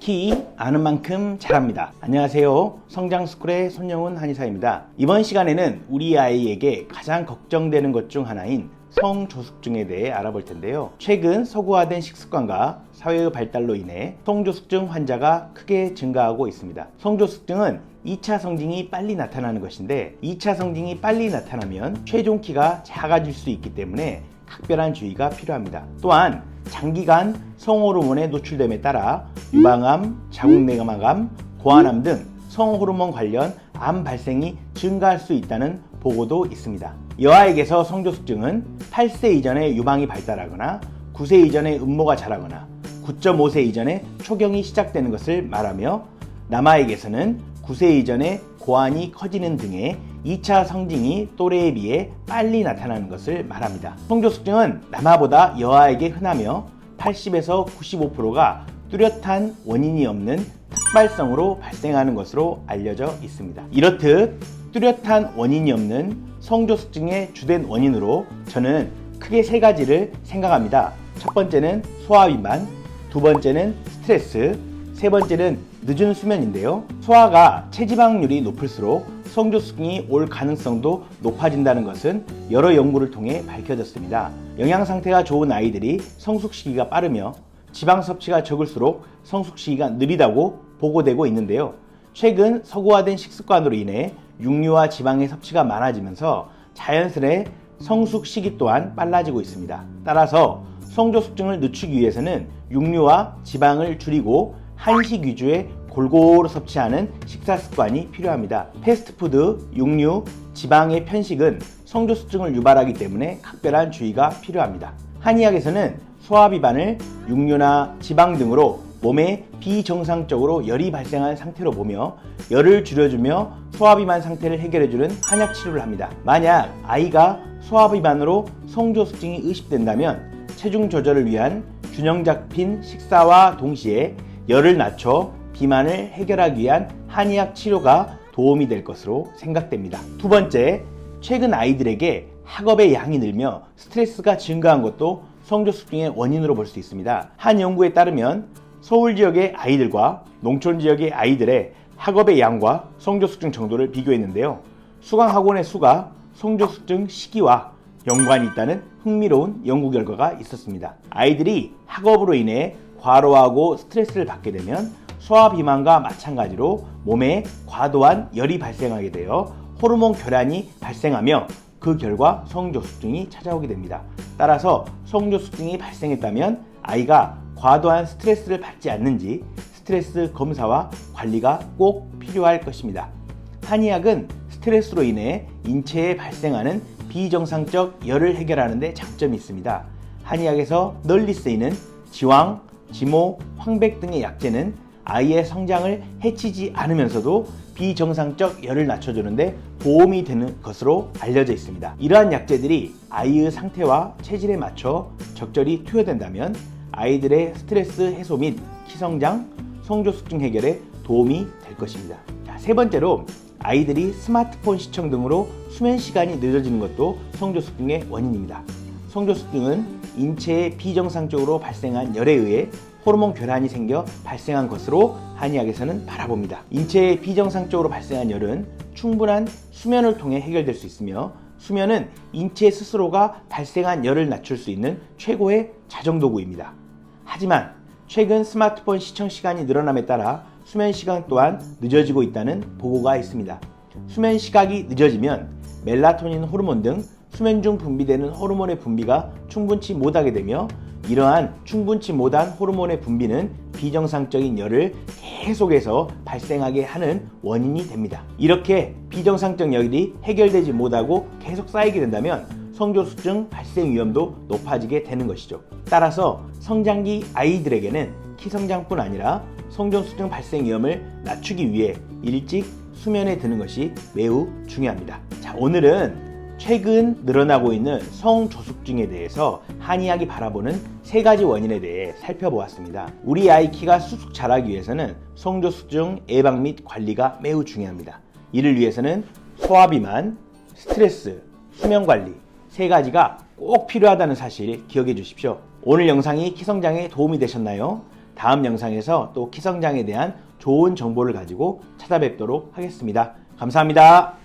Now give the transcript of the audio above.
키 아는 만큼 잘합니다. 안녕하세요. 성장스쿨의 손영훈 한의사입니다. 이번 시간에는 우리 아이에게 가장 걱정되는 것 중 하나인 성조숙증에 대해 알아볼 텐데요. 최근 서구화된 식습관과 사회의 발달로 인해 성조숙증 환자가 크게 증가하고 있습니다. 성조숙증은 2차 성징이 빨리 나타나는 것인데 2차 성징이 빨리 나타나면 최종 키가 작아질 수 있기 때문에 각별한 주의가 필요합니다. 또한 장기간 성호르몬에 노출됨에 따라 유방암, 자궁내막암, 고환암 등 성호르몬 관련 암 발생이 증가할 수 있다는 보고도 있습니다. 여아에게서 성조숙증은 8세 이전에 유방이 발달하거나 9세 이전에 음모가 자라거나 9.5세 이전에 초경이 시작되는 것을 말하며 남아에게서는 9세 이전에 고환이 커지는 등의 2차 성징이 또래에 비해 빨리 나타나는 것을 말합니다. 성조숙증은 남아보다 여아에게 흔하며 80에서 95%가 뚜렷한 원인이 없는 특발성으로 발생하는 것으로 알려져 있습니다. 이렇듯 뚜렷한 원인이 없는 성조숙증의 주된 원인으로 저는 크게 세 가지를 생각합니다. 첫 번째는 소화비만, 두 번째는 스트레스, 세 번째는 늦은 수면인데요. 소화가 체지방률이 높을수록 성조숙증이 올 가능성도 높아진다는 것은 여러 연구를 통해 밝혀졌습니다. 영양 상태가 좋은 아이들이 성숙 시기가 빠르며 지방 섭취가 적을수록 성숙 시기가 느리다고 보고되고 있는데요. 최근 서구화된 식습관으로 인해 육류와 지방의 섭취가 많아지면서 자연스레 성숙 시기 또한 빨라지고 있습니다. 따라서 성조숙증을 늦추기 위해서는 육류와 지방을 줄이고 한식 위주의 골고루 섭취하는 식사 습관이 필요합니다. 패스트푸드, 육류, 지방의 편식은 성조숙증을 유발하기 때문에 각별한 주의가 필요합니다. 한의학에서는 소화비만을 육류나 지방 등으로 몸에 비정상적으로 열이 발생한 상태로 보며 열을 줄여주며 소화비만 상태를 해결해주는 한약 치료를 합니다. 만약 아이가 소화비만으로 성조숙증이 의심된다면 체중 조절을 위한 균형 잡힌 식사와 동시에 열을 낮춰 비만을 해결하기 위한 한의학 치료가 도움이 될 것으로 생각됩니다. 두 번째, 최근 아이들에게 학업의 양이 늘며 스트레스가 증가한 것도 성조숙증의 원인으로 볼 수 있습니다. 한 연구에 따르면 서울 지역의 아이들과 농촌 지역의 아이들의 학업의 양과 성조숙증 정도를 비교했는데요. 수강학원의 수가 성조숙증 시기와 연관이 있다는 흥미로운 연구 결과가 있었습니다. 아이들이 학업으로 인해 과로하고 스트레스를 받게 되면 소화비만과 마찬가지로 몸에 과도한 열이 발생하게 되어 호르몬 교란이 발생하며 그 결과 성조숙증이 찾아오게 됩니다. 따라서 성조숙증이 발생했다면 아이가 과도한 스트레스를 받지 않는지 스트레스 검사와 관리가 꼭 필요할 것입니다. 한의학은 스트레스로 인해 인체에 발생하는 비정상적 열을 해결하는 데 장점이 있습니다. 한의학에서 널리 쓰이는 지황, 지모, 황백 등의 약재는 아이의 성장을 해치지 않으면서도 비정상적 열을 낮춰주는데 도움이 되는 것으로 알려져 있습니다. 이러한 약재들이 아이의 상태와 체질에 맞춰 적절히 투여된다면 아이들의 스트레스 해소 및 키성장, 성조숙증 해결에 도움이 될 것입니다. 세 번째로 아이들이 스마트폰 시청 등으로 수면 시간이 늦어지는 것도 성조숙증의 원인입니다. 성조숙증은 인체에 비정상적으로 발생한 열에 의해 호르몬 교란이 생겨 발생한 것으로 한의학에서는 바라봅니다. 인체에 비정상적으로 발생한 열은 충분한 수면을 통해 해결될 수 있으며 수면은 인체 스스로가 발생한 열을 낮출 수 있는 최고의 자정도구입니다. 하지만 최근 스마트폰 시청 시간이 늘어남에 따라 수면 시간 또한 늦어지고 있다는 보고가 있습니다. 수면 시각이 늦어지면 멜라토닌 호르몬 등 수면 중 분비되는 호르몬의 분비가 충분치 못하게 되며 이러한 충분치 못한 호르몬의 분비는 비정상적인 열을 계속해서 발생하게 하는 원인이 됩니다. 이렇게 비정상적 열이 해결되지 못하고 계속 쌓이게 된다면 성조숙증 발생 위험도 높아지게 되는 것이죠. 따라서 성장기 아이들에게는 키성장뿐 아니라 성조숙증 발생 위험을 낮추기 위해 일찍 수면에 드는 것이 매우 중요합니다. 자, 오늘은 최근 늘어나고 있는 성조숙증에 대해서 한의학이 바라보는 세 가지 원인에 대해 살펴보았습니다. 우리 아이 키가 쑥쑥 자라기 위해서는 성조숙증 예방 및 관리가 매우 중요합니다. 이를 위해서는 소화비만, 스트레스, 수면관리 세 가지가 꼭 필요하다는 사실 기억해 주십시오. 오늘 영상이 키성장에 도움이 되셨나요? 다음 영상에서 또 키 성장에 대한 좋은 정보를 가지고 찾아뵙도록 하겠습니다. 감사합니다.